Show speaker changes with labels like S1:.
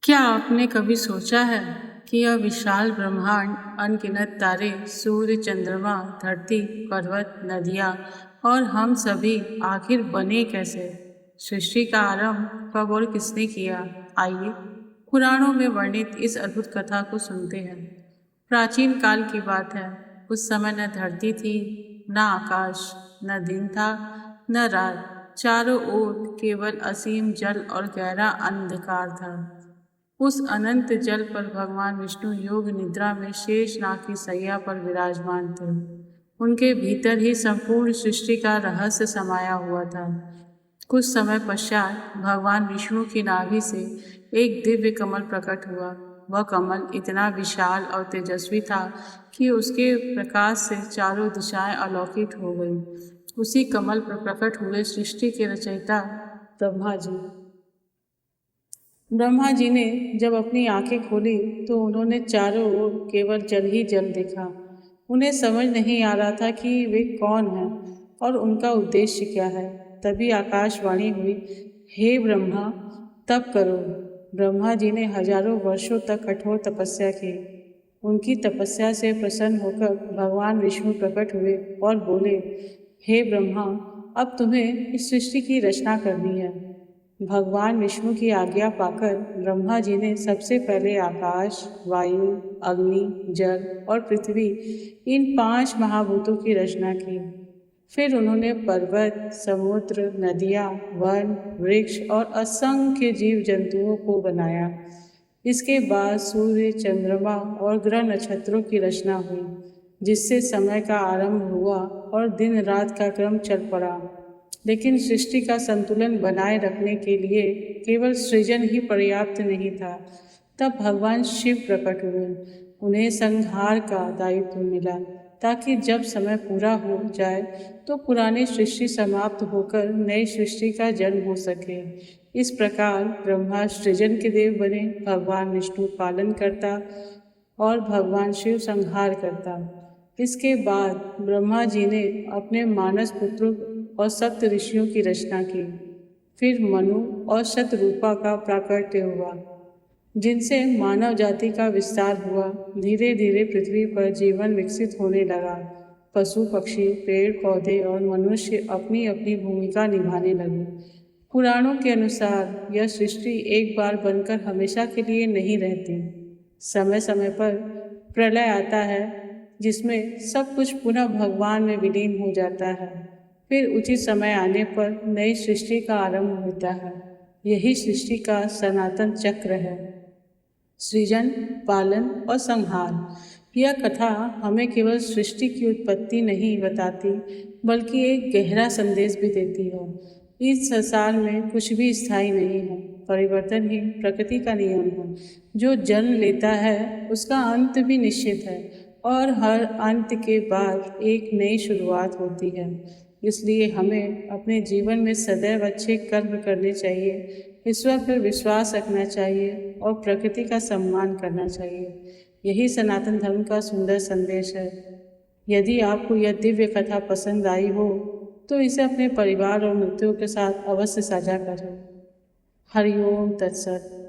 S1: क्या आपने कभी सोचा है कि यह विशाल ब्रह्मांड, अनगिनत तारे, सूर्य, चंद्रमा, धरती, पर्वत, नदियाँ और हम सभी आखिर बने कैसे? सृष्टि का आरंभ कब और किसने किया? आइए पुराणों में वर्णित इस अद्भुत कथा को सुनते हैं। प्राचीन काल की बात है। उस समय न धरती थी, न आकाश, न दिन था, न रात। चारों ओर केवल असीम जल और गहरा अंधकार था। उस अनंत जल पर भगवान विष्णु योग निद्रा में शेषनाग की सैया पर विराजमान थे। उनके भीतर ही संपूर्ण सृष्टि का रहस्य समाया हुआ था। कुछ समय पश्चात भगवान विष्णु की नाभि से एक दिव्य कमल प्रकट हुआ। वह कमल इतना विशाल और तेजस्वी था कि उसके प्रकाश से चारों दिशाएं अलौकिक हो गईं। उसी कमल पर प्रकट हुए सृष्टि के रचयिता ब्रह्मा जी ने जब अपनी आंखें खोली तो उन्होंने चारों ओर केवल जल ही जल देखा। उन्हें समझ नहीं आ रहा था कि वे कौन हैं और उनका उद्देश्य क्या है। तभी आकाशवाणी हुई, हे ब्रह्मा, तप करो। ब्रह्मा जी ने हजारों वर्षों तक कठोर तपस्या की। उनकी तपस्या से प्रसन्न होकर भगवान विष्णु प्रकट हुए और बोले, हे ब्रह्मा, अब तुम्हें इस सृष्टि की रचना करनी है। भगवान विष्णु की आज्ञा पाकर ब्रह्मा जी ने सबसे पहले आकाश, वायु, अग्नि, जल और पृथ्वी, इन 5 महाभूतों की रचना की। फिर उन्होंने पर्वत, समुद्र, नदियाँ, वन, वृक्ष और असंख्य जीव जंतुओं को बनाया। इसके बाद सूर्य, चंद्रमा और ग्रह नक्षत्रों की रचना हुई, जिससे समय का आरंभ हुआ और दिन रात का क्रम चल पड़ा। लेकिन सृष्टि का संतुलन बनाए रखने के लिए केवल सृजन ही पर्याप्त नहीं था। तब भगवान शिव प्रकट हुए। उन्हें संहार का दायित्व मिला ताकि जब समय पूरा हो जाए तो पुरानी सृष्टि समाप्त होकर नई सृष्टि का जन्म हो सके। इस प्रकार ब्रह्मा सृजन के देव बने, भगवान विष्णु पालन करता और भगवान शिव संहार करता। इसके बाद ब्रह्मा जी ने अपने मानस पुत्रों और सप्त ऋषियों की रचना की। फिर मनु और शतरूपा का प्राकट्य हुआ, जिनसे मानव जाति का विस्तार हुआ। धीरे धीरे पृथ्वी पर जीवन विकसित होने लगा। पशु पक्षी, पेड़ पौधे और मनुष्य अपनी अपनी भूमिका निभाने लगे। पुराणों के अनुसार यह सृष्टि एक बार बनकर हमेशा के लिए नहीं रहती। समय समय पर प्रलय आता है, जिसमें सब कुछ पुनः भगवान में विलीन हो जाता है। फिर उचित समय आने पर नई सृष्टि का आरंभ होता है। यही सृष्टि का सनातन चक्र है, सृजन, पालन और संहार। यह कथा हमें केवल सृष्टि की उत्पत्ति नहीं बताती, बल्कि एक गहरा संदेश भी देती है। इस संसार में कुछ भी स्थायी नहीं है, परिवर्तन ही प्रकृति का नियम है। जो जन्म लेता है उसका अंत भी निश्चित है और हर अंत के बाद एक नई शुरुआत होती है। इसलिए हमें अपने जीवन में सदैव अच्छे कर्म करने चाहिए, ईश्वर पर विश्वास रखना चाहिए और प्रकृति का सम्मान करना चाहिए। यही सनातन धर्म का सुंदर संदेश है। यदि आपको यह दिव्य कथा पसंद आई हो तो इसे अपने परिवार और मित्रों के साथ अवश्य साझा करें। हरि ओम तत्सत।